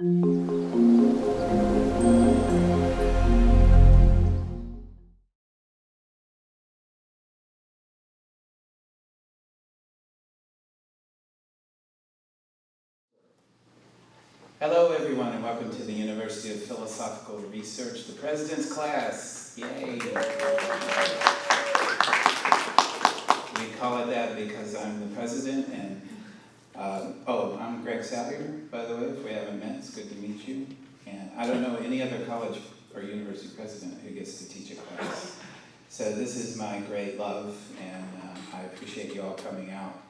Hello everyone and welcome to the University of Philosophical Research, the President's Class. Yay! We call it that because I'm the President and, I'm Greg Salyer, by the way, if we haven't met, it's good to meet you. And I don't know any other college or university president who gets to teach a class. So this is my great love and I appreciate you all coming out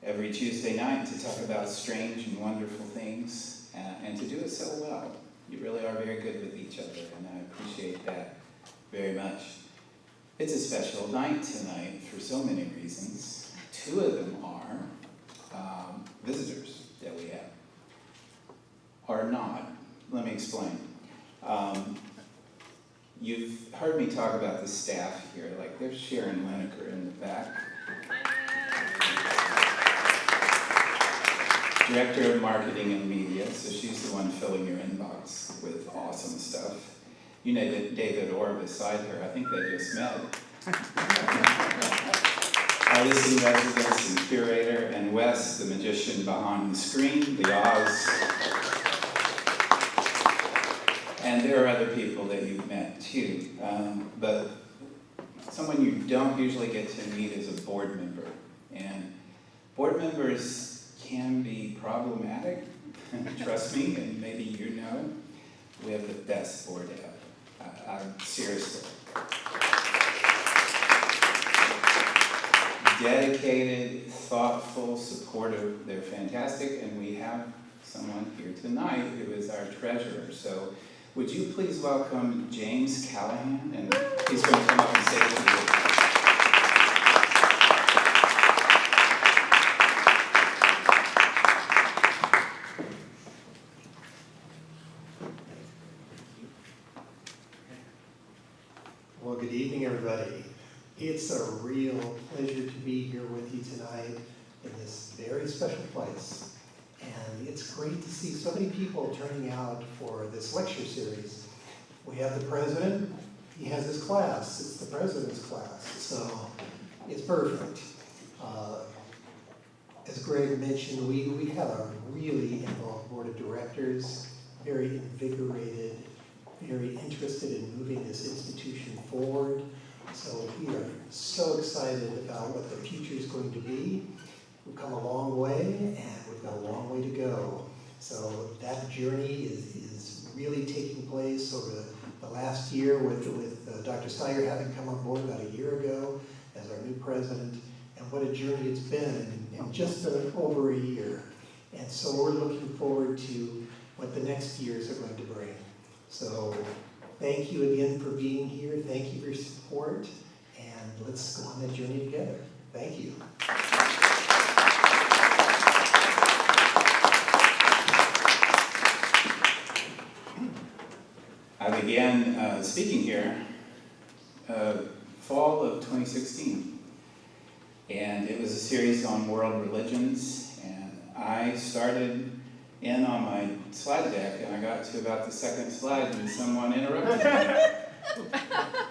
every Tuesday night to talk about strange and wonderful things. And to do it so well. You really are very good with each other, and I appreciate that very much. It's a special night tonight for so many reasons. Two of them are visitors that we have, or not. Let me explain. You've heard me talk about the staff here, like there's Sharon Lineker in the back. Director of Marketing and Media, so she's the one filling your inbox with awesome stuff. You know David Orr beside her, I think they just met. Artist in residence and curator, and Wes, the magician behind the screen, the Oz. And there are other people that you've met too, but someone you don't usually get to meet is a board member. And board members can be problematic, trust me, and maybe you know. We have the best board ever. Seriously. Dedicated, thoughtful, supportive, they're fantastic, and we have someone here tonight who is our treasurer. So would you please welcome James Callahan, and he's going to come up and say a few words. Well, good evening, everybody. It's a real pleasure to be here with you tonight in this very special place. And it's great to see so many people turning out for this lecture series. We have the president, he has his class, it's the president's class, so it's perfect. As Greg mentioned, we have a really involved board of directors, very invigorated, very interested in moving this institution forward. So we are so excited about what the future is going to be. We've come a long way and we've got a long way to go. So that journey is really taking place over the last year with Dr. Steyer having come on board about a year ago as our new president. And what a journey it's been in just over a year. And so we're looking forward to what the next years are going to bring. So thank you again for being here. Thank you for your support. And let's go on that journey together. Thank you. I began speaking here fall of 2016. And it was a series on world religions. And I started in on my slide deck, and I got to about the second slide, and someone interrupted me.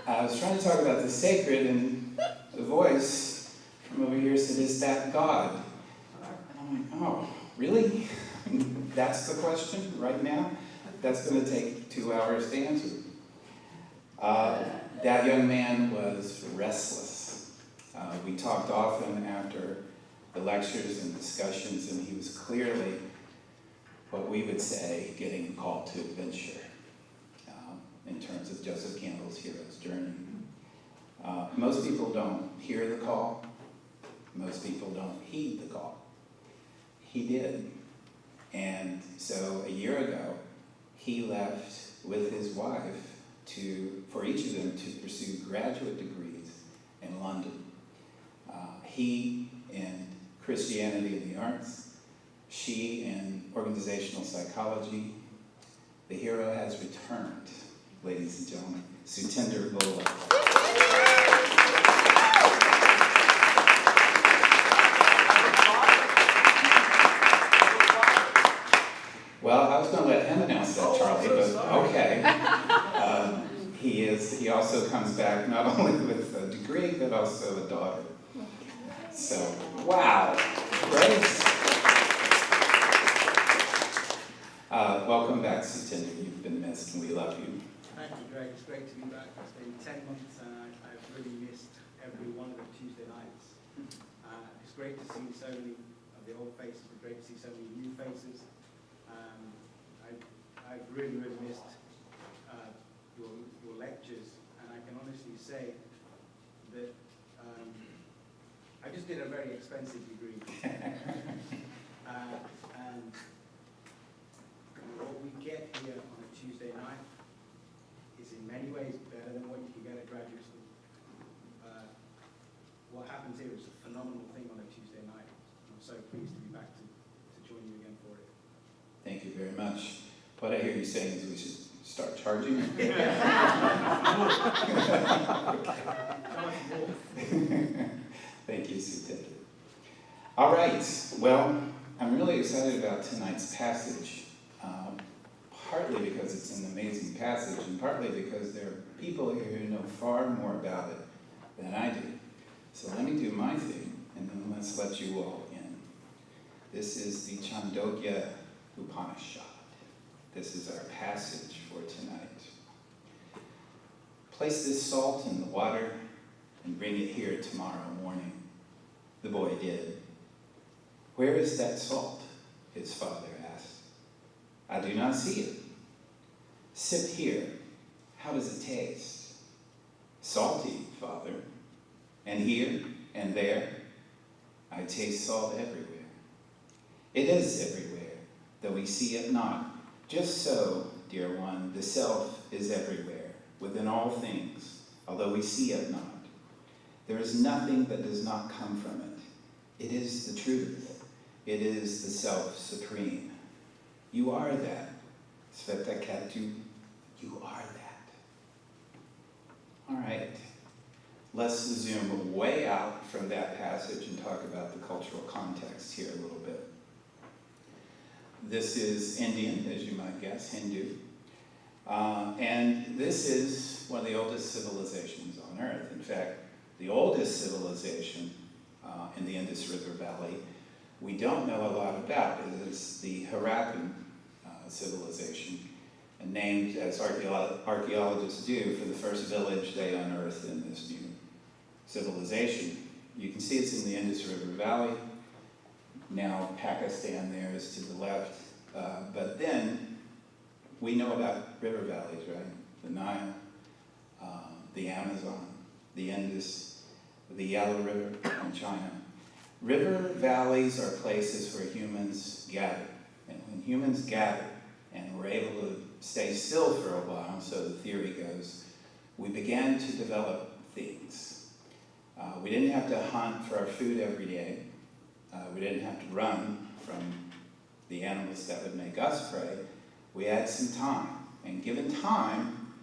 I was trying to talk about the sacred, and the voice from over here said, "Is that God?" And I'm like, "Oh, really? That's the question right now? That's going to take 2 hours to answer." That young man was restless. We talked often after the lectures and discussions, and he was clearly, what we would say, getting a call to adventure in terms of Joseph Campbell's hero's journey. Most people don't hear the call. Most people don't heed the call. He did. And so a year ago, he left with his wife for each of them to pursue graduate degrees in London. He in Christianity and the arts, she in organizational psychology. The hero has returned, ladies and gentlemen, Sutinder Bola. Well, I was going to let him announce that, Charlie, so but sorry. okay. He also comes back not only with a degree, but also a daughter. So, wow, great. Welcome back, Sutinder. You've been missed and we love you. Thank you, Greg. It's great to be back. It's been 10 months and I've really missed every one of the Tuesday nights. It's great to see so many of the old faces. It's great to see so many new faces. I've really, really missed your lectures, and I can honestly say that I just did a very expensive degree. And what we get here on a Tuesday night is in many ways better than what you can get at graduate school. What happens here is a phenomenal thing on a Tuesday night. I'm so pleased to be back to join you again for it. Thank you very much. What I hear you saying is we should start charging. Thank you, Sutinder. All right, well, I'm really excited about tonight's passage, partly because it's an amazing passage, and partly because there are people here who know far more about it than I do. So let me do my thing, and then let's let you all in. This is the Chandogya Upanishad. This is our passage for tonight. Place this salt in the water and bring it here tomorrow morning. The boy did. Where is that salt? His father asked. I do not see it. Sip here. How does it taste? Salty, father. And here and there, I taste salt everywhere. It is everywhere, though we see it not. Just so, dear one, the self is everywhere, within all things, although we see it not. There is nothing that does not come from it. It is the truth. It is the self supreme. You are that. Svetakatu, you are that. All right. Let's zoom way out from that passage and talk about the cultural context here a little bit. This is Indian, as you might guess, Hindu. And this is one of the oldest civilizations on Earth. In fact, the oldest civilization in the Indus River Valley we don't know a lot about. It is the Harappan civilization, and named, as archaeologists do, for the first village they unearthed in this new civilization. You can see it's in the Indus River Valley. Now Pakistan there is to the left. But then we know about river valleys, right? The Nile, the Amazon, the Indus, the Yellow River in China. River valleys are places where humans gather. And when humans gather and were able to stay still for a while, so the theory goes, we began to develop things. We didn't have to hunt for our food every day. We didn't have to run from the animals that would make us prey. We had some time. And given time,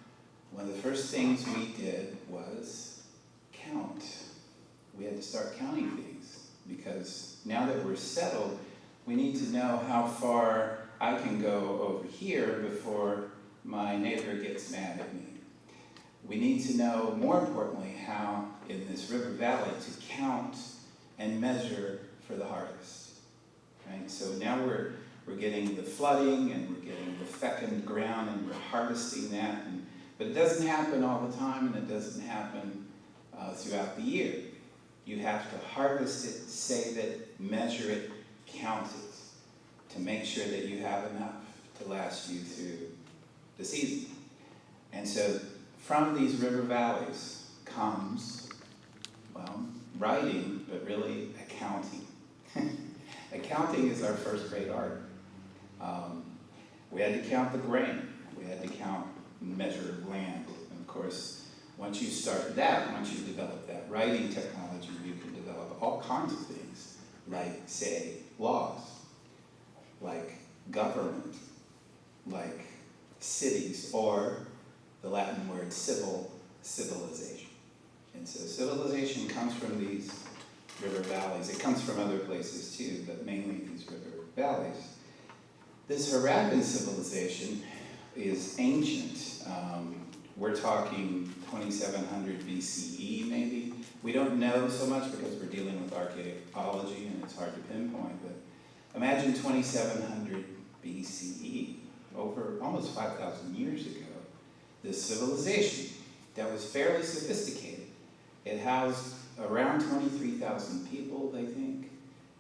one of the first things we did was count. We had to start counting things, because now that we're settled, we need to know how far I can go over here before my neighbor gets mad at me. We need to know, more importantly, how in this river valley to count and measure for the harvest. Right? So now we're getting the flooding and we're getting the fecund ground and we're harvesting that. But it doesn't happen all the time, and it doesn't happen throughout the year. You have to harvest it, save it, measure it, count it, to make sure that you have enough to last you through the season. And so from these river valleys comes, well, writing, but really accounting. Accounting is our first great art. We had to count the grain. We had to count and measure land. And of course, once you start that, once you develop that writing technology, you can develop all kinds of things, like, say, laws, like government, like cities, or the Latin word civilization. And so civilization comes from these river valleys. It comes from other places too, but mainly these river valleys. This Harappan civilization is ancient. We're talking 2700 BCE maybe. We don't know so much because we're dealing with archaeology and it's hard to pinpoint, but imagine 2700 BCE, over almost 5,000 years ago, this civilization that was fairly sophisticated. It housed around 23,000 people, they think.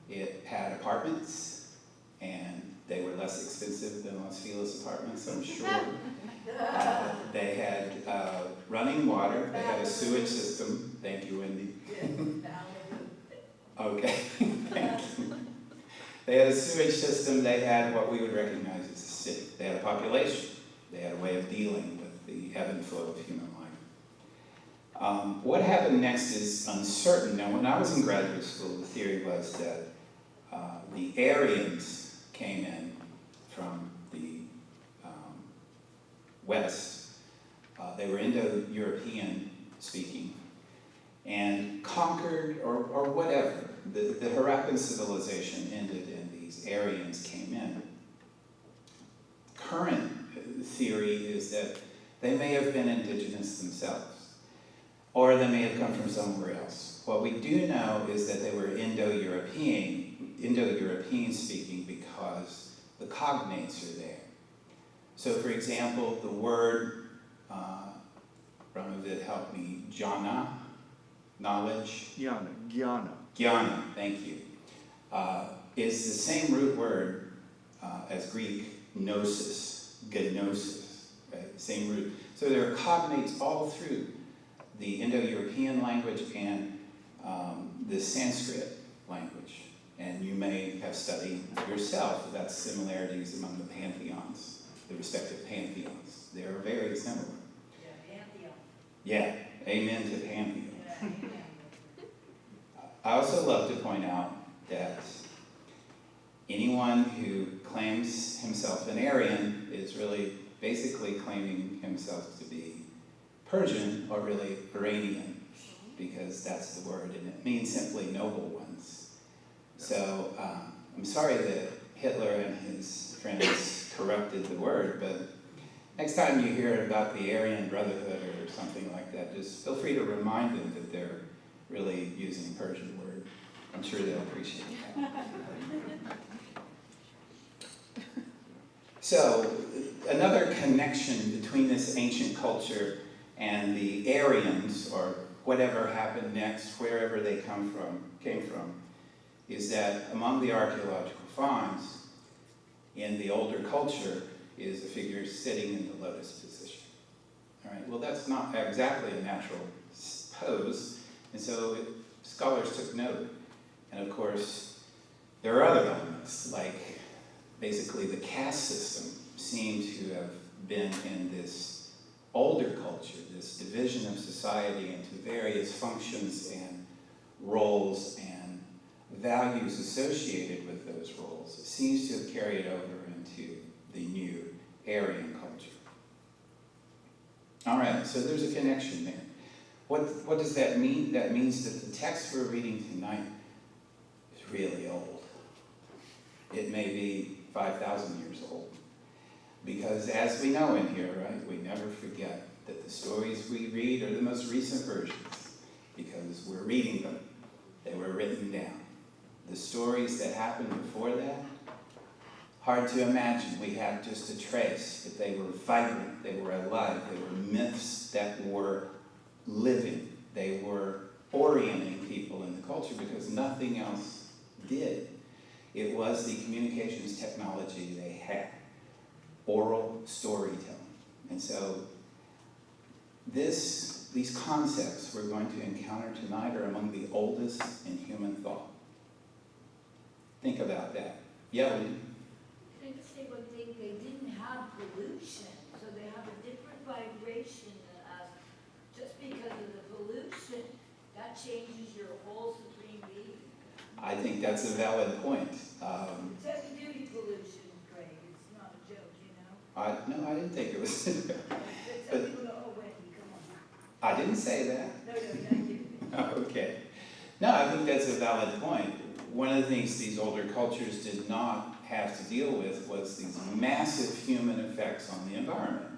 It had apartments, and they were less expensive than Los Feliz apartments, I'm sure. They had running water, they had a sewage system. Thank you, Wendy. Okay, thank you. They had a sewage system, they had what we would recognize as a city. They had a population, they had a way of dealing with the ebb and flow of human life. What happened next is uncertain. Now, when I was in graduate school, the theory was that the Aryans came in from the West. They were Indo-European speaking and conquered or whatever. The Harappan civilization ended and these Aryans came in. Current theory is that they may have been indigenous themselves, or they may have come from somewhere else. What we do know is that they were Indo-European speaking because the cognates are there. So for example, the word, Brahmavid helped me, jhana, knowledge. Jnana, thank you. Is the same root word as Greek gnosis, gnosis, right? Same root. So there are cognates all through the Indo-European language and the Sanskrit language. And you may have studied yourself about similarities among the pantheons, the respective pantheons. They are very similar. Yeah, pantheon. Yeah, amen to pantheon. Yeah, amen. I also love to point out that anyone who claims himself an Aryan is really basically claiming himself to be Persian or really Iranian, because that's the word, and it means simply noble ones. So I'm sorry that Hitler and his friends corrupted the word, but next time you hear about the Aryan Brotherhood or something like that, just feel free to remind them that they're really using a Persian word. I'm sure they'll appreciate that. So, another connection between this ancient culture and the Aryans, or whatever happened next, wherever they came from, is that among the archaeological finds in the older culture is a figure sitting in the lotus position. All right, well, that's not exactly a natural pose, and so scholars took note. And of course, there are other elements, like basically the caste system seemed to have been in this older culture, this division of society into various functions and roles and values associated with those roles. It seems to have carried over into the new Aryan culture. All right, so there's a connection there. What does that mean? That means that the text we're reading tonight is really old. It may be 5,000 years old. Because as we know in here, right, we never forget that the stories we read are the most recent versions, because we're reading them. They were written down. The stories that happened before that, hard to imagine. We have just a trace, but they were vibrant, they were alive, they were myths that were living. They were orienting people in the culture because nothing else did. It was the communications technology they had, oral storytelling. And so these concepts we're going to encounter tonight are among the oldest in human thought. Think about that. Yeah, Lee? Can I just say one thing? They didn't have pollution, so they have a different vibration than us. Just because of the pollution, that changes your whole supreme being. I think that's a valid point. It's heavy duty pollution, Craig. It's not a joke, you know? No, I didn't think it was. Some people go, oh, Wendy, come on. I didn't say that. No, I didn't. Okay. No, I think that's a valid point. One of the things these older cultures did not have to deal with was these massive human effects on the environment.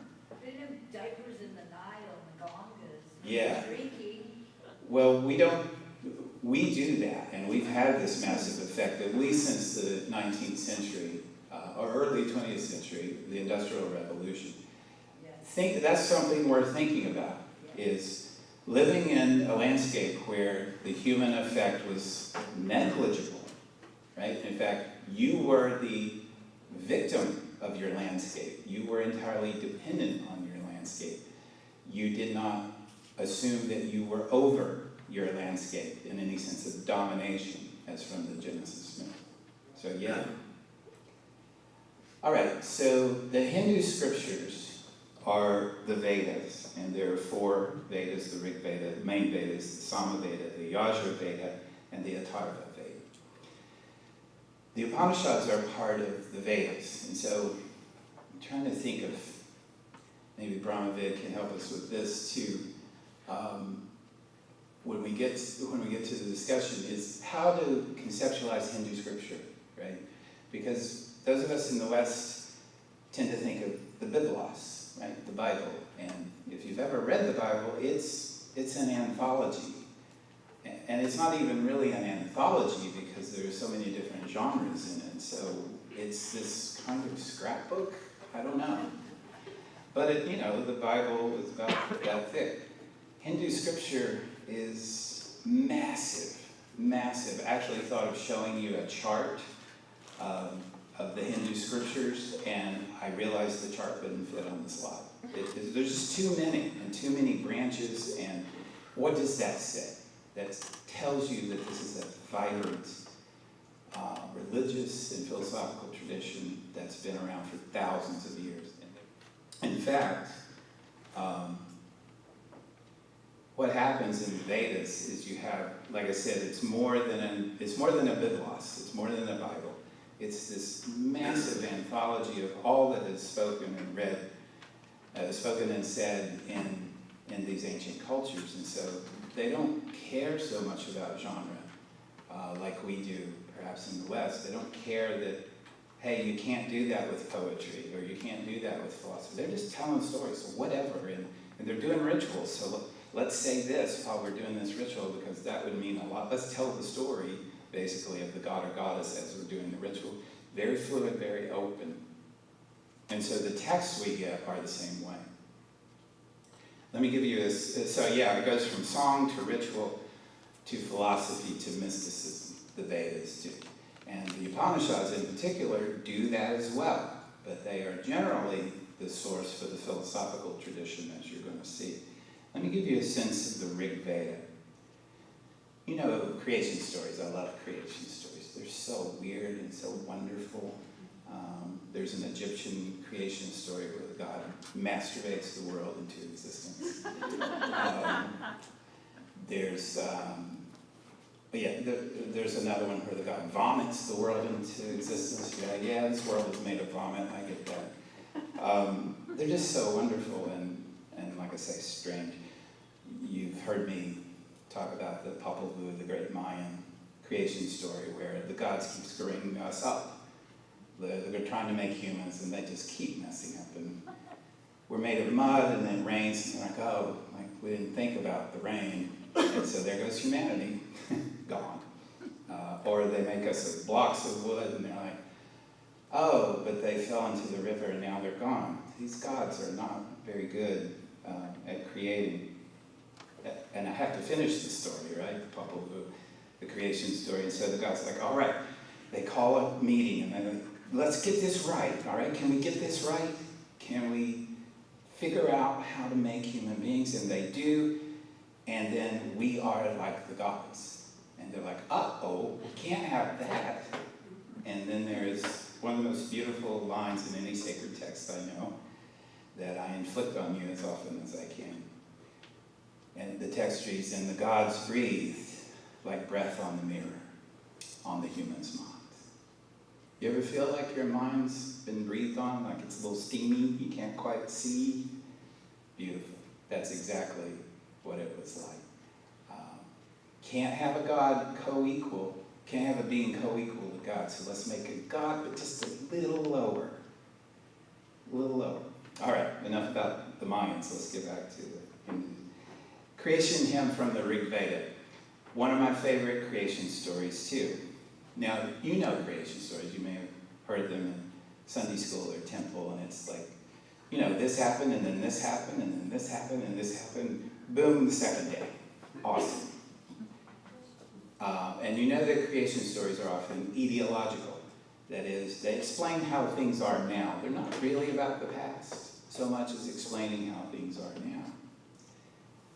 They have diapers in the Nile and the Ganges. Yeah. Drinking. Well, we do that, and we've had this massive effect, at least since the 19th century, or early 20th century, the Industrial Revolution. Yes. That's something worth thinking about, is living in a landscape where the human effect was negligible, right? In fact, you were the victim of your landscape. You were entirely dependent on your landscape. You did not assume that you were over your landscape in any sense of domination, as from the Genesis myth. So yeah. All right, so the Hindu scriptures are the Vedas, and there are 4 Vedas: the Rig Veda, the main Vedas, the Sama Veda, the Yajur Veda, and the Atharva Veda. The Upanishads are part of the Vedas, and so I'm trying to think of, maybe Brahmavid can help us with this too. When we get to the discussion, is how to conceptualize Hindu scripture, right? Because those of us in the West tend to think of the Biblos, right, the Bible, and if you've ever read the Bible, it's an anthology, and it's not even really an anthology because there are so many different genres in it. So it's this kind of scrapbook. I don't know, but the Bible is about that thick. Hindu scripture is massive, massive. I actually thought of showing you a chart of the Hindu scriptures, and I realized the chart wouldn't fit on the slide. There's just too many, and too many branches, and what does that say? That tells you that this is a vibrant religious and philosophical tradition that's been around for thousands of years. In fact, what happens in the Vedas is you have, like I said, it's more than a Biblos, it's more than a Bible. It's this massive anthology of all that is spoken and read, spoken and said in these ancient cultures. And so they don't care so much about genre like we do, perhaps in the West. They don't care that, hey, you can't do that with poetry, or you can't do that with philosophy. They're just telling stories, so whatever, and they're doing rituals. So let's say this while we're doing this ritual, because that would mean a lot. Let's tell the story, basically, of the god or goddess as we're doing the ritual. Very fluid, very open. And so the texts we get are the same way. Let me give you this. So yeah, it goes from song to ritual to philosophy to mysticism, the Vedas do. And the Upanishads in particular do that as well, but they are generally the source for the philosophical tradition, as you're going to see. Let me give you a sense of the Rig Veda. You know, creation stories. I love creation stories. They're so weird and so wonderful. There's an Egyptian creation story where the god masturbates the world into existence. There's another one where the god vomits the world into existence. Yeah, this world is made of vomit. I get that. They're just so wonderful and like I say, strange. You've heard me talk about the Popol Vuh, the great Mayan creation story, where the gods keep screwing us up. They're trying to make humans, and they just keep messing up. And we're made of mud, and then it rains, and they're like, oh, like we didn't think about the rain, and so there goes humanity, gone. Or they make us of blocks of wood, and they're like, oh, but they fell into the river, and now they're gone. These gods are not very good at creating. And I have to finish the story, right? The Popol Vuh, the creation story. And so the God's like, all right. They call a meeting, and they're like, let's get this right, all right? Can we get this right? Can we figure out how to make human beings? And they do, and then we are like the gods. And they're like, uh-oh, we can't have that. And then there's one of the most beautiful lines in any sacred text I know that I inflict on you as often as I can. And the text reads, and the gods breathed like breath on the mirror, on the human's mind. You ever feel like your mind's been breathed on, like it's a little steamy, you can't quite see? Beautiful. That's exactly what it was like. Can't have a God co-equal, Can't have a being co-equal to God, so let's make a God, but just a little lower. A little lower. All right, enough about the Mayans. Let's get back to the Hindus. Creation hymn from the Rig Veda. One of my favorite creation stories, too. Now, you know creation stories. You may have heard them in Sunday school or temple, and it's like, you know, this happened, and then this happened, and then this happened, and this happened. Boom, the second day. Awesome. And you know that creation stories are often ideological. That is, they explain how things are now. They're not really about the past, so much as explaining how things are now.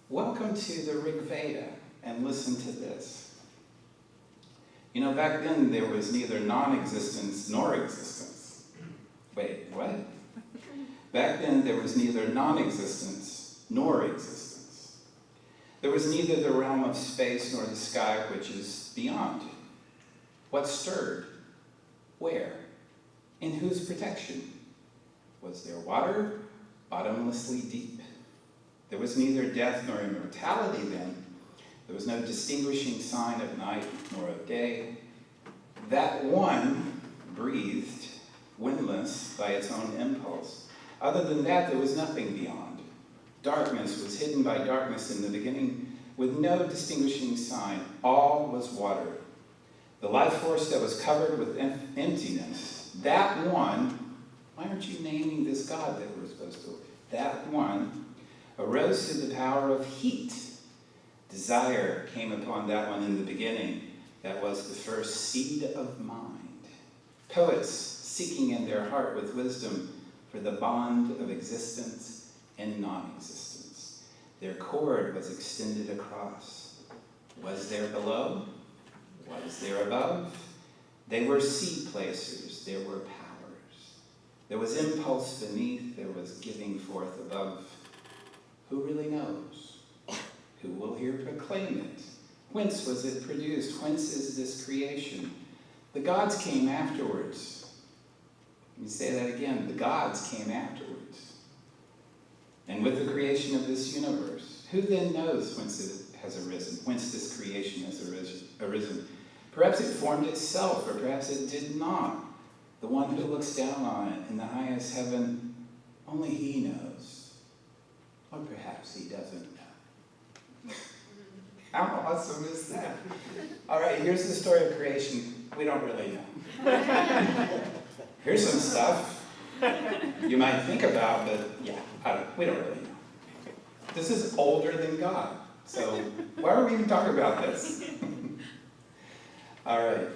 Welcome to the Rig Veda, and listen to this. You know, back then there was neither non-existence nor existence. Wait, what? Back then there was neither non-existence nor existence. There was neither the realm of space nor the sky, which is beyond. What stirred? Where? In whose protection? Was there water bottomlessly deep? There was neither death nor immortality then. There was no distinguishing sign of night nor of day. That one breathed, windless by its own impulse. Other than that, there was nothing beyond. Darkness was hidden by darkness in the beginning, with no distinguishing sign. All was water. The life force that was covered with emptiness, that one, why aren't you naming this God that we're supposed to? That one arose to the power of heat. Desire came upon that one in the beginning. That was the first seed of mind. Poets seeking in their heart with wisdom for the bond of existence and non-existence. Their cord was extended across. Was there below? Was there above? They were seed placers. There were powers. There was impulse beneath. There was giving forth above. Who really knows? Who will here proclaim it? Whence was it produced? Whence is this creation? The gods came afterwards. Let me say that again. The gods came afterwards. And with the creation of this universe, who then knows whence it has arisen? Whence this creation has arisen? Perhaps it formed itself, or perhaps it did not. The one who looks down on it in the highest heaven, only he knows. Or perhaps he doesn't know. How awesome is that? All right, here's the story of creation. We don't really know. Here's some stuff you might think about, but yeah, we don't really know. This is older than God, so why are we even talking about this? All right.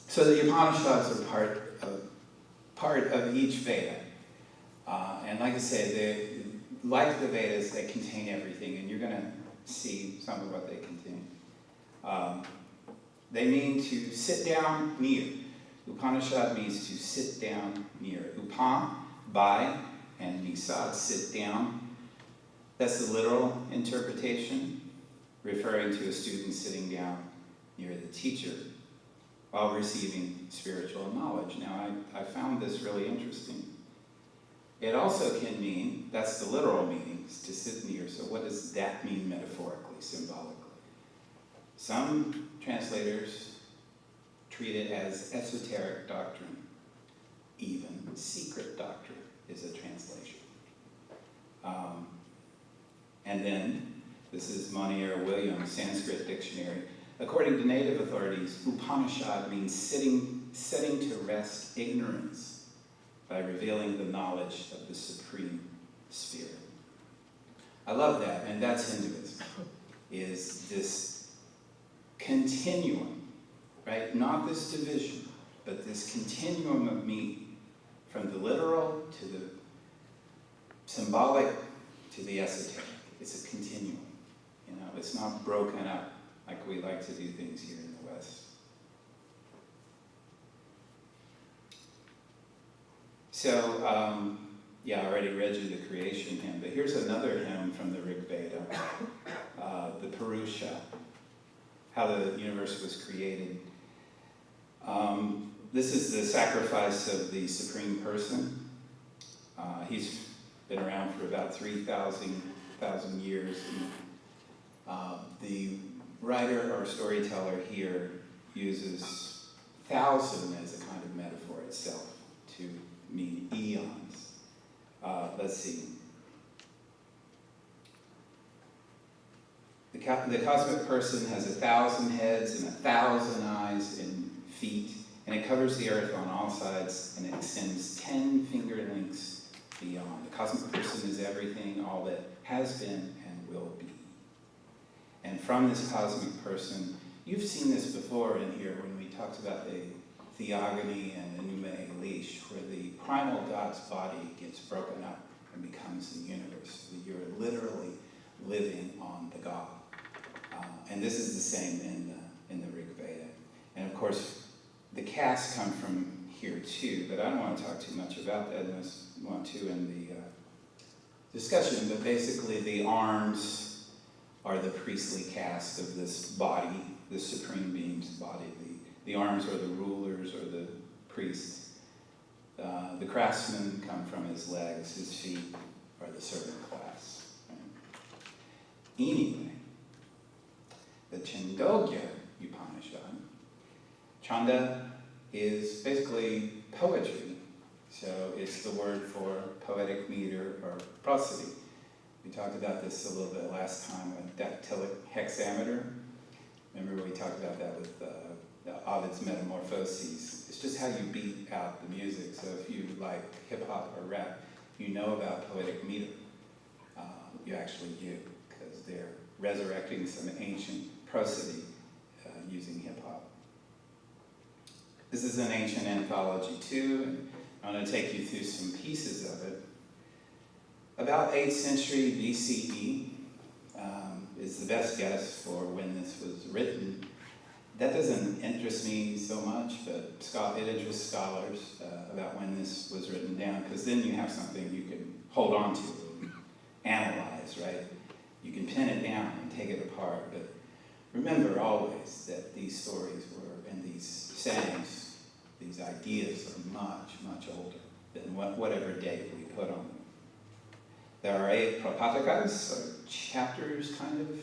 So the Upanishads are part of each Veda. And like I say, like the Vedas, they contain everything, and you're going to see some of what they contain. They mean to sit down near. Upanishad means to sit down near. Upan, by, and nisad, sit down. That's the literal interpretation, referring to a student sitting down near the teacher while receiving spiritual knowledge. Now, I found this really interesting. It also can mean, that's the literal meaning, to sit near. So what does that mean metaphorically, symbolically? Some translators treat it as esoteric doctrine. Even secret doctrine is a translation. And then, this is Monier Williams' Sanskrit dictionary. According to native authorities, Upanishad means setting to rest ignorance by revealing the knowledge of the Supreme Spirit. I love that, and that's Hinduism, is this continuum, right? Not this division, but this continuum of meaning, from the literal to the symbolic to the esoteric. It's a continuum, you know, it's not broken up like we like to do things here in the West. So, yeah, I already read you the creation hymn, but here's another hymn from the Rig Veda, the Purusha, how the universe was created. This is the sacrifice of the Supreme Person. He's been around for about 3,000 years. And, the writer or storyteller here uses 1,000 as a kind of metaphor itself to mean eons. Let's see. The cosmic person has 1,000 heads and 1,000 eyes and feet, and it covers the earth on all sides, and it extends 10 finger lengths beyond. The cosmic person is everything, all that has been and will be. And from this cosmic person, you've seen this before in here when we talked about the theogony and the Pneume Elish, where the primal God's body gets broken up and becomes the universe. You're literally living on the God. And this is the same in the Rig Veda. And of course, the castes come from here too, but I don't want to talk too much about that unless you want to in the discussion. But basically, the arms are the priestly caste of this body, the supreme being's body. The arms are the rulers or the priests. The craftsmen come from his legs. His feet are the servant class. Right? Anyway, the Chandogya Upanishad. Chanda is basically poetry. So it's the word for poetic meter or prosody. We talked about this a little bit last time with dactylic hexameter. Remember we talked about that with the Ovid's Metamorphoses. It's just how you beat out the music. So if you like hip hop or rap, you know about poetic meter. You actually do, because they're resurrecting some ancient prosody using hip hop. This is an ancient anthology too, and I'm going to take you through some pieces of it. About 8th century BCE is the best guess for when this was written. That doesn't interest me so much, but it interests scholars about when this was written down, because then you have something you can hold on to and analyze, right? You can pin it down and take it apart, but remember always that these stories and these sayings, these ideas are much, much older than whatever date we put on them. There are 8 prapatakas, or chapters kind of,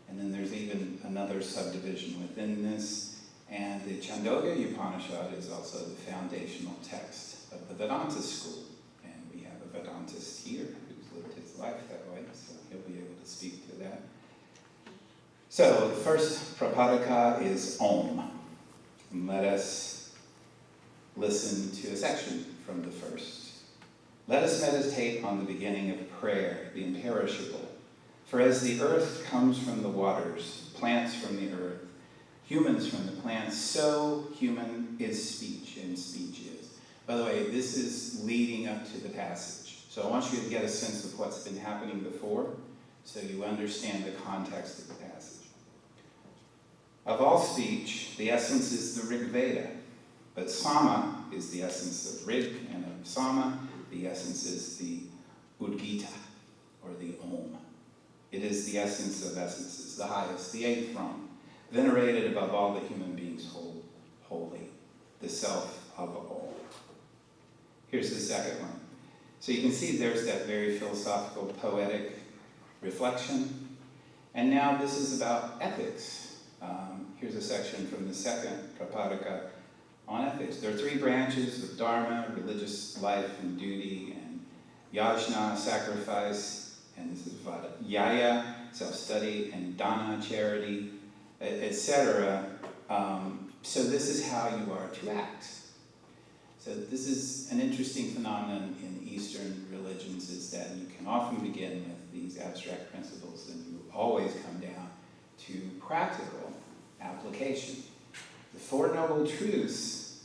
and then there's even another subdivision within this. And the Chandogya Upanishad is also the foundational text of the Vedanta school. And we have a Vedantist here who's lived his life that way, so he'll be able to speak to that. So the first Prapataka is Om. And let us listen to a section from the first. Let us meditate on the beginning of prayer, the imperishable. For as the earth comes from the waters, plants from the earth, humans from the plants, so human is speech, and speech is. By the way, this is leading up to the passage. So I want you to get a sense of what's been happening before, so you understand the context of the passage. Of all speech, the essence is the Rig Veda, but Sama is the essence of Rig, and of Sama, the essence is the Udgita, or the Om. It is the essence of essences, the highest, the 8th realm, venerated above all that human beings hold holy, the self of all. Here's the second one. So you can see there's that very philosophical, poetic reflection. And now this is about ethics. Here's a section from the second Prapataka on ethics. There are 3 branches of Dharma, religious life and duty, and Yajna, sacrifice, and this is Vada. Yaya, self-study, and Dana, charity, etc. So this is how you are to act. So this is an interesting phenomenon in Eastern religions, is that you can often begin with these abstract principles and you always come down to practical application. The 4 Noble Truths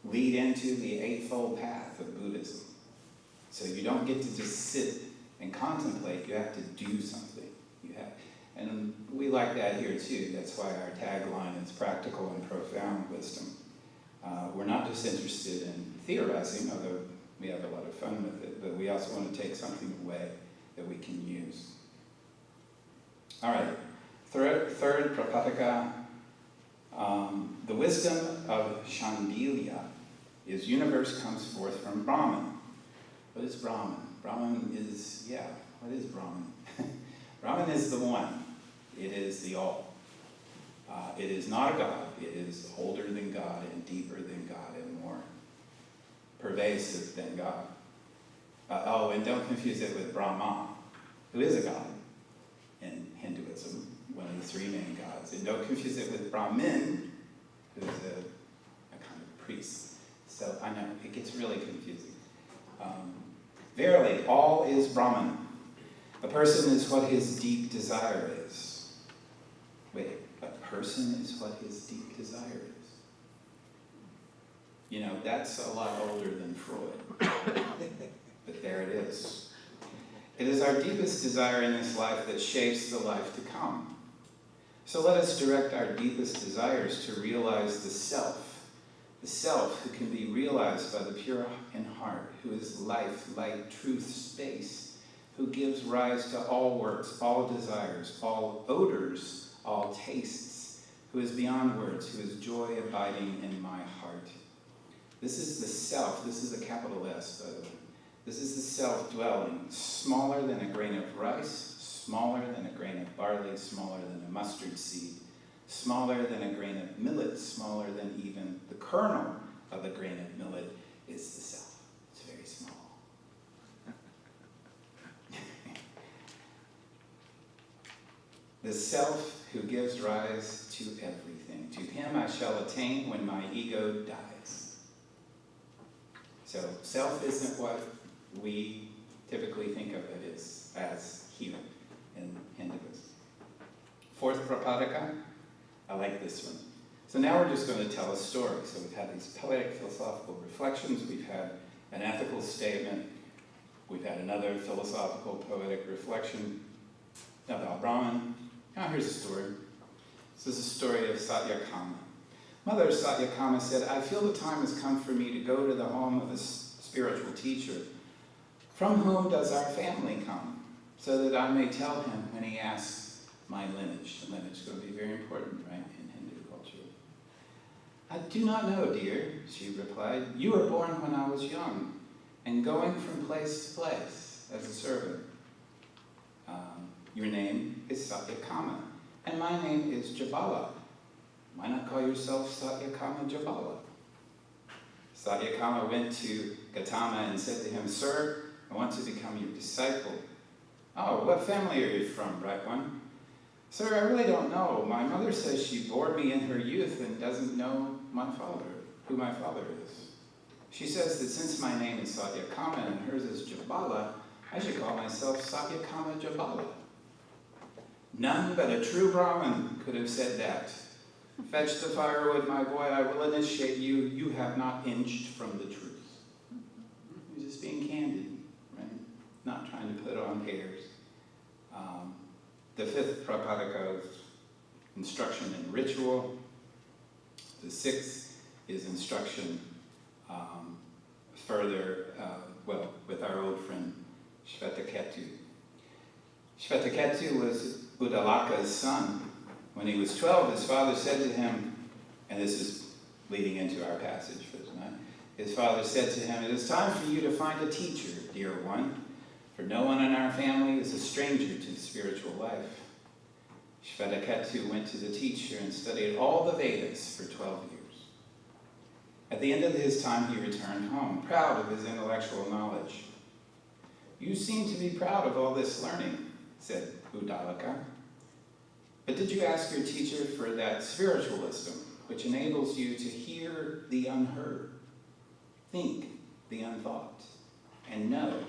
lead into the Eightfold Path of Buddhism. So you don't get to just sit and contemplate, you have to do something. And we like that here too. That's why our tagline is practical and profound wisdom. We're not just interested in theorizing, although we have a lot of fun with it, but we also want to take something away that we can use. All right, third Prapataka. The wisdom of Chandogya is universe comes forth from Brahman. What is Brahman? Brahman is, what is Brahman? Brahman is the one. It is the all. It is not a God. It is older than God and deeper than God and more pervasive than God. And don't confuse it with Brahma, who is a god in Hinduism, one of the three main gods. And don't confuse it with Brahmin, who is a kind of priest. So I know, it gets really confusing. Verily, all is Brahman. A person is what his deep desire is. Wait, a person is what his deep desire is. You know, that's a lot older than Freud. But there it is. It is our deepest desire in this life that shapes the life to come. So let us direct our deepest desires to realize the self who can be realized by the pure in heart, who is life, light, truth, space, who gives rise to all works, all desires, all odors, all tastes, who is beyond words, who is joy abiding in my heart. This is the self, this is a capital S, by the way. This is the self dwelling, smaller than a grain of rice, smaller than a grain of barley, smaller than a mustard seed, smaller than a grain of millet, smaller than even the kernel of a grain of millet is the self. It's very small. The self who gives rise to everything. To him I shall attain when my ego dies. So self isn't what we typically think of it as here in Hinduism. Fourth Prapadaka, I like this one. So now we're just going to tell a story. So we've had these poetic philosophical reflections, we've had an ethical statement, we've had another philosophical poetic reflection about Brahman. Now here's a story. This is a story of Satyakama. Mother Satyakama said, I feel the time has come for me to go to the home of a spiritual teacher. From whom does our family come? So that I may tell him when he asks my lineage. The lineage is going to be very important, right, in Hindu culture. I do not know, dear, she replied. You were born when I was young, and going from place to place as a servant. Your name is Satyakama, and my name is Jabala. Why not call yourself Satyakama Jabala? Satyakama went to Gautama and said to him, Sir, I want to become your disciple. Oh, what family are you from, right one? Sir, I really don't know. My mother says she bore me in her youth and doesn't know who my father is. She says that since my name is Satyakama and hers is Jabala, I should call myself Satyakama Jabala. None but a true Brahmin could have said that. Fetch the firewood, my boy, I will initiate you. You have not inched from the truth. He's just being candid, right? Not trying to put on airs. The fifth Prapadaka is instruction in ritual. The sixth is instruction with our old friend Shvetaketu. Shvetaketu was Uddalaka's son. When he was 12, his father said to him, and this is leading into our passage for tonight, his father said to him, it is time for you to find a teacher, dear one, for no one in our family is a stranger to the spiritual life. Shvetaketu went to the teacher and studied all the Vedas for 12 years. At the end of his time, he returned home, proud of his intellectual knowledge. You seem to be proud of all this learning, said Uddalaka. But did you ask your teacher for that spiritual wisdom, which enables you to hear the unheard, think the unthought, and know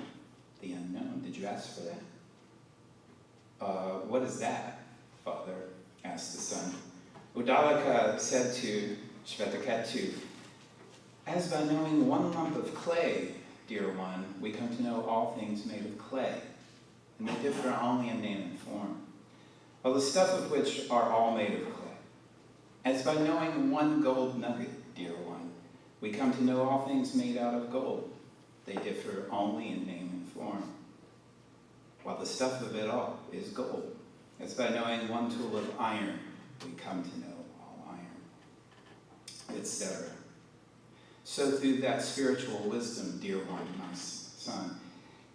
the unknown? Did you ask for that? What is that, father? Asked the son. Uddalaka said to Shvetaketu, as by knowing one lump of clay, dear one, we come to know all things made of clay, and they differ only in name and form, while the stuff of which are all made of clay. As by knowing one gold nugget, dear one, we come to know all things made out of gold. They differ only in name and form, while the stuff of it all is gold. As by knowing one tool of iron, we come to know all iron, etc. So through that spiritual wisdom, dear one, my son,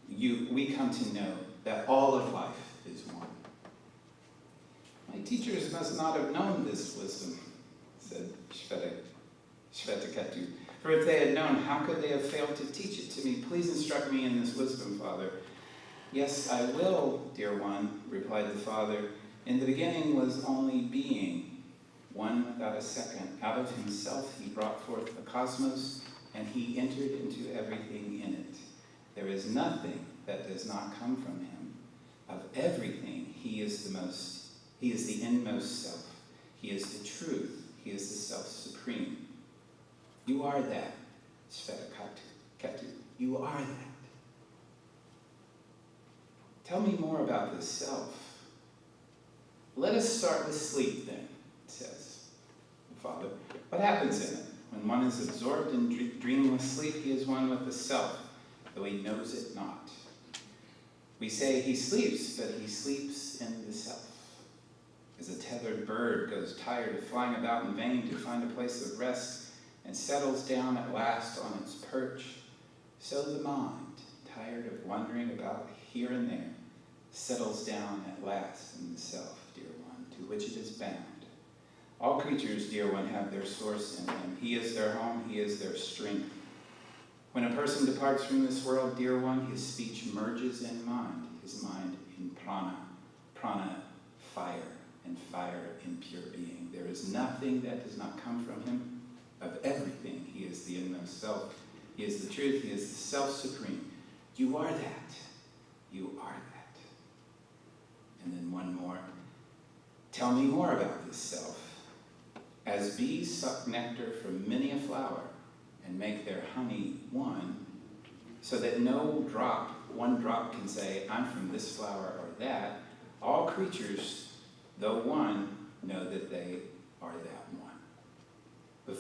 we come to know that all of life is one. My teachers must not have known this wisdom, said Shvetakatu. For if they had known, how could they have failed to teach it to me? Please instruct me in this wisdom, Father. Yes, I will, dear one, replied the Father. In the beginning was only being, one without a second. Out of himself he brought forth the cosmos, and he entered into everything in it. There is nothing that does not come from him. Of everything, he is the inmost self. He is the truth. He is the self-supreme. You are that, Shvetakatu. You are that. Tell me more about this self. Let us start with sleep then, says the Father. What happens in it? When one is absorbed in dreamless sleep, he is one with the self, though he knows it not. We say he sleeps, but he sleeps in the self. As a tethered bird goes tired of flying about in vain to find a place of rest and settles down at last on its perch, so the mind, tired of wandering about here and there, settles down at last in the self, dear one, to which it is bound. All creatures, dear one, have their source in him. He is their home, he is their strength. When a person departs from this world, dear one, his speech merges in mind, his mind in prana, prana, fire, and fire in pure being. There is nothing that does not come from him. Of everything, he is the inmost self. He is the truth, he is the self-supreme. You are that. You are that. And then one more. Tell me more about this self. As bees suck nectar from many a flower and make their honey one, so that one drop can say, I'm from this flower or that, all creatures, though one, know that they are that one.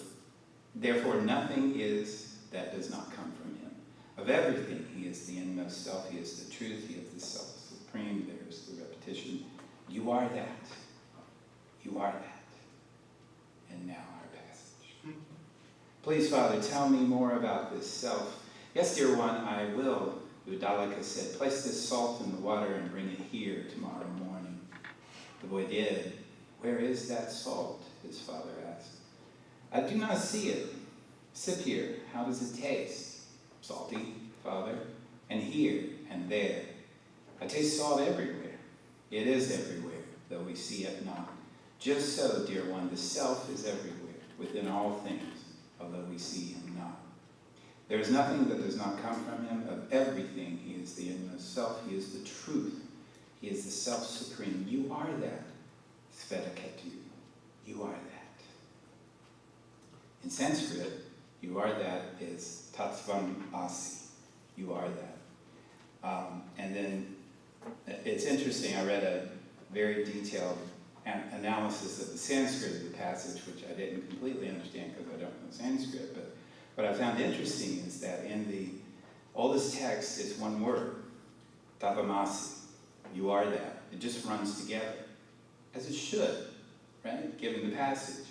Therefore, nothing is that does not come from him. Of everything, he is the inmost self, he is the truth, he is the self-supreme, there's the repetition. You are that. You are that. And now our passage. Please, Father, tell me more about this self. Yes, dear one, I will, Udalaka said. Place this salt in the water and bring it here tomorrow morning. The boy did. Where is that salt? His father asked. I do not see it. Sip here. How does it taste? Salty, Father. And here and there. I taste salt everywhere. It is everywhere, though we see it not. Just so, dear one, the self is everywhere, within all things, although we see him not. There is nothing that does not come from him. Of everything, he is the inmost self. He is the truth. He is the self-supreme. You are that, Shvetakatu. You are that. In Sanskrit, you are that is tattvam asi. You are that. And then it's interesting, I read a very detailed analysis of the Sanskrit of the passage, which I didn't completely understand because I don't know Sanskrit, but what I found interesting is that in the oldest text, it's one word, tatvamasi. You are that. It just runs together, as it should, right? Given the passage.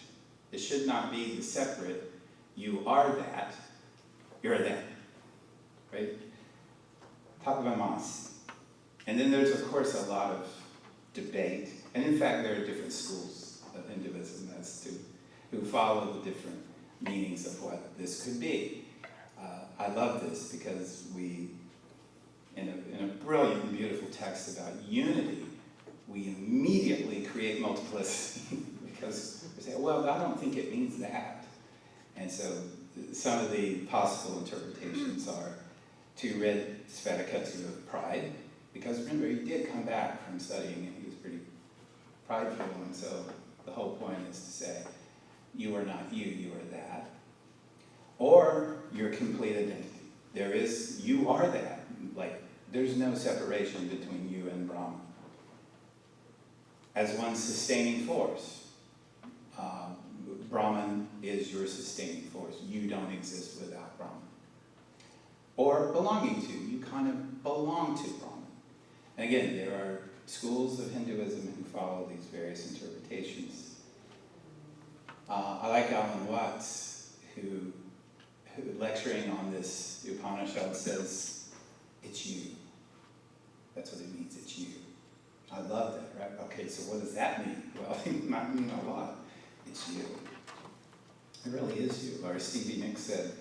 It should not be the separate, you are that, you're that, right? Tatvamasi. And then there's, of course, a lot of debate. And in fact, there are different schools of Hinduism as to who follow the different meanings of what this could be. I love this because we, in a brilliant and beautiful text about unity, we immediately create multiplicity because we say, well, I don't think it means that. And so some of the possible interpretations are to rid Shvetakatu of pride, because remember, he did come back from studying and he was pretty prideful, and so the whole point is to say, you are not you, you are that. Or your complete identity. There is, you are that. Like, there's no separation between you and Brahman. As one sustaining force. Brahman is your sustaining force. You don't exist without Brahman. Or belonging to, you kind of belong to Brahman. And again, there are schools of Hinduism who follow these various interpretations. I like Alan Watts, who lecturing on this Upanishad says, it's you. That's what it means, it's you. I love that, right? Okay, so what does that mean? Well, it might mean a lot. It's you. It really is you. Or Stevie Nicks said,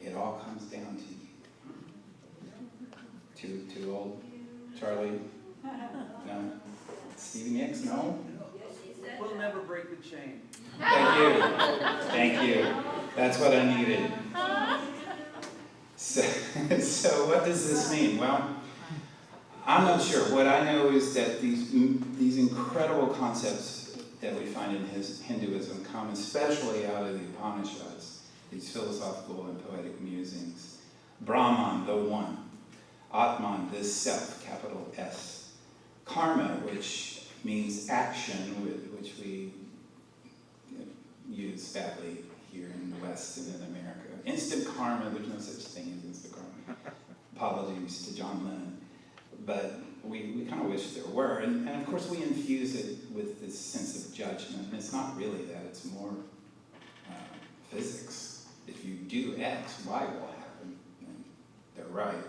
it all comes down to you. Too old? Charlie? No? Stevie Nicks? No? We'll never break the chain. Thank you. Thank you. That's what I needed. So what does this mean? Well, I'm not sure. What I know is that these incredible concepts that we find in Hinduism come especially out of the Upanishads, these philosophical and poetic musings. Brahman, the one. Atman, this self, capital S. Karma, which means action, which we use badly here in the West and in America. Instant karma, there's no such thing as instant karma. Apologies to John Lennon. But we kind of wish there were. And of course we infuse it with this sense of judgment. And it's not really that, it's more physics. If you do X, Y will happen. And they're right.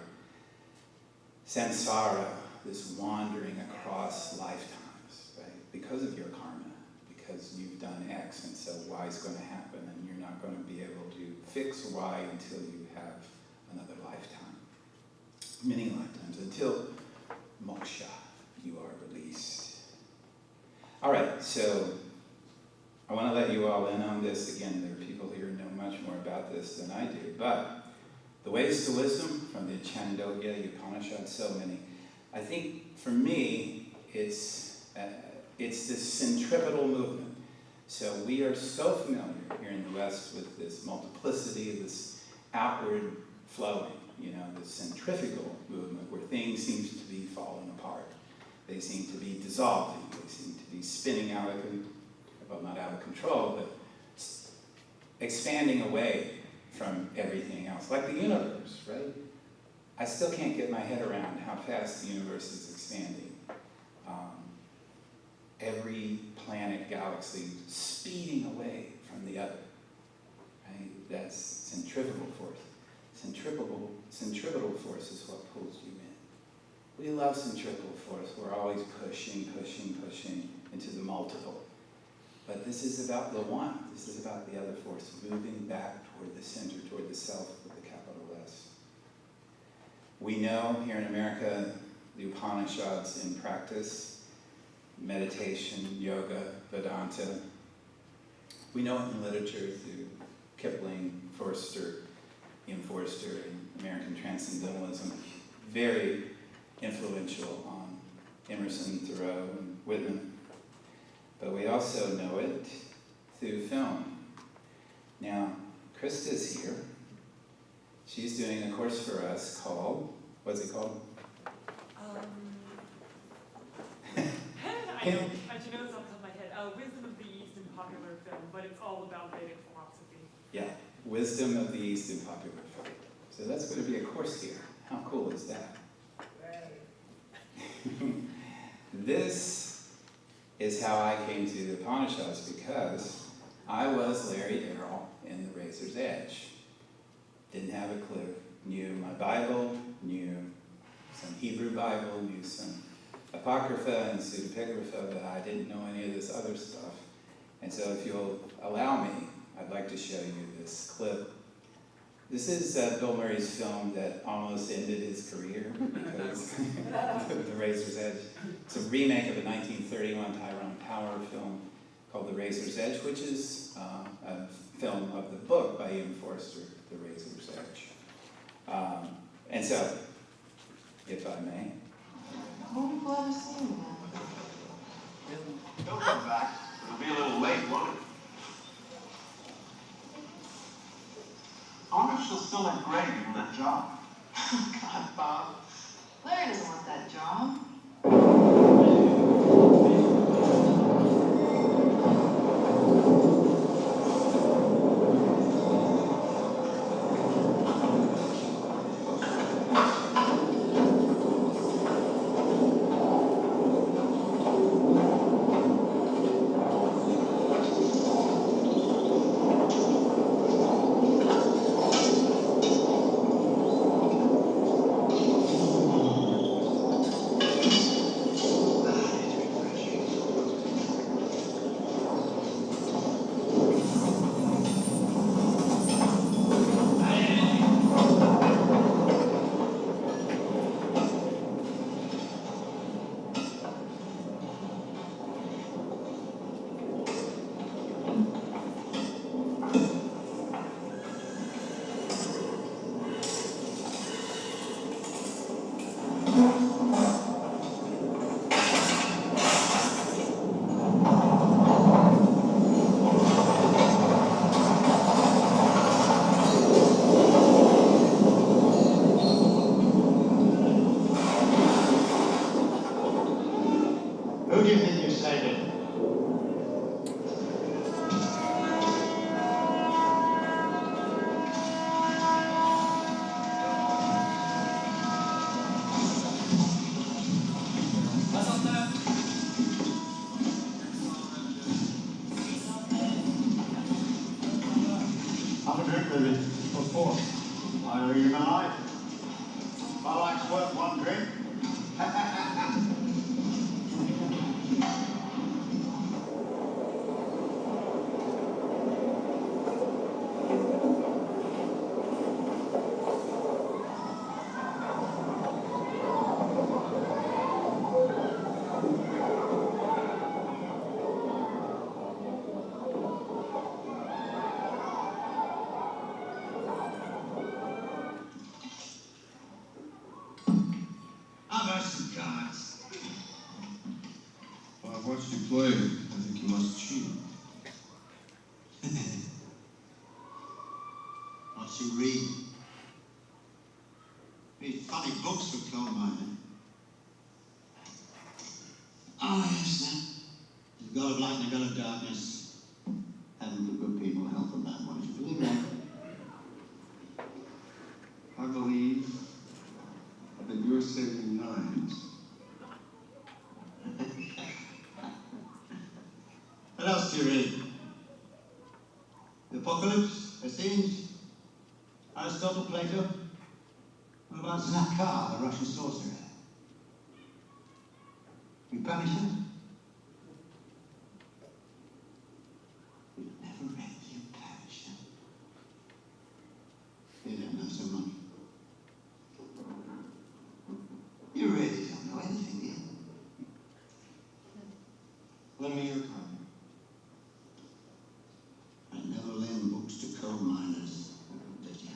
Samsara, this wandering across lifetimes, right? Because of your karma, because you've done X, and so Y is going to happen, and you're not going to be able to fix Y until you have another lifetime. Many lifetimes, until moksha, you are released. All right, so I want to let you all in on this. Again, there are people here who know much more about this than I do, but the ways to wisdom from the Chandogya Upanishad, so many. I think for me, it's this centripetal movement. So we are so familiar here in the West with this multiplicity, this outward flowing, this centrifugal movement where things seem to be falling apart. They seem to be dissolving. They seem to be spinning out of, well, not out of control, but expanding away from everything else, like the universe, right? I still can't get my head around how fast the universe is expanding. Every planet, galaxy, speeding away from the other, right? That's centrifugal force. Centripetal force is what pulls you in. We love centripetal force. We're always pushing into the multiple. But this is about the one. This is about the other force, moving back toward the center, toward the self with the capital S. We know here in America, the Upanishads in practice, meditation, yoga, Vedanta. We know it in literature through Kipling, Forster, Ian Forster, and American Transcendentalism. Very influential on Emerson, Thoreau, and Whitman. But we also know it through film. Now, Krista's here. She's doing a course for us called, what's it called? I should know this off the top of my head. Wisdom of the East in popular film, but it's all about Vedic philosophy. Yeah, Wisdom of the East in popular film. So that's going to be a course here. How cool is that? This is how I came to the Upanishads, because I was Larry Darrell in the Razor's Edge. Didn't have a clue. Knew my Bible, knew some Hebrew Bible, knew some Apocrypha and Pseudepigrapha, but I didn't know any of this other stuff. And so if you'll allow me, I'd like to show you this clip. This is Bill Murray's film that almost ended his career, because The Razor's Edge. It's a remake of a 1931 Tyrone Power film called The Razor's Edge, which is a film of the book by Ian Forster, The Razor's Edge. And so, if I may. Won't people ever see him now? He'll come back. It'll be a little late, won't it? I wonder if she'll still have Greg in that job. God, Bob. Larry doesn't want that job. Who do you think you're saving? Have a drink with me. What for? I owe you my life. My life's worth one drink. I've had some cards. Well, I've watched you play. I think you must cheat. What's you read? Read funny books for coal mining. Oh, yes, then. There's a God of light and a God of darkness. Heaven for good people, hell for bad ones. You believe that? I believe that you're saving lives. What else do you read? The Apocalypse, Essenes, Aristotle, Plato? What about Zakar, the Russian sorcerer? Upanishad? You've never read the Upanishad. You don't know so much. You really don't know anything, do you? Lend me your copy. I never lend books to coal miners. Did you?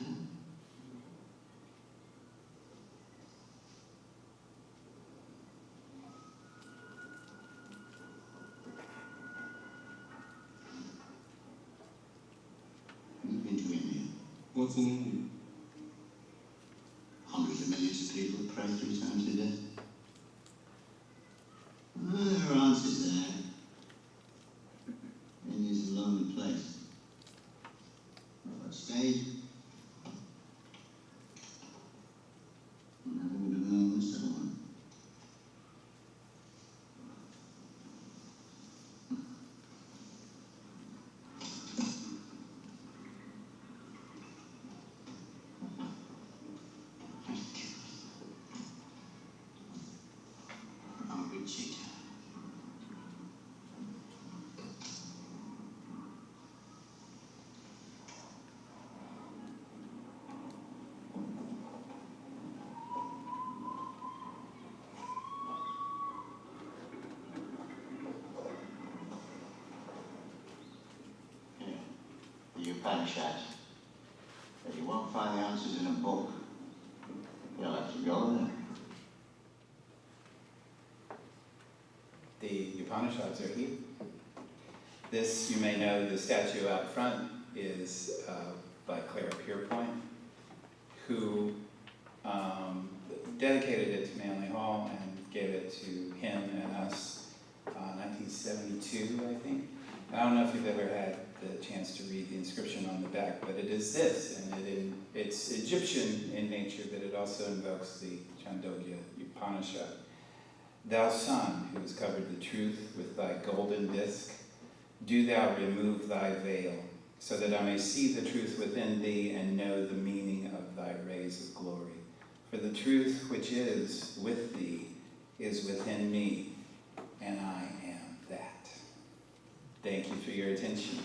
You've been to India. What's in India? Hundreds of millions of people pray 3 times a day. There are answers there. India's a lonely place. If I stayed, I never would have known this other one. I'm a good cheater. The Upanishad. But you won't find the answers in a book. You'll have to go there. The Upanishads are here. This, you may know, the statue out front is by Clara Pierpoint, who dedicated it to Manly Hall and gave it to him and us 1972, I think. I don't know if you've ever had the chance to read the inscription on the back, but it is this, and it's Egyptian in nature, but it also invokes the Chandogya Upanishad. Thou sun, who has covered the truth with thy golden disk, do thou remove thy veil, so that I may see the truth within thee and know the meaning of thy rays of glory. For the truth which is with thee is within me, and I am that. Thank you for your attention.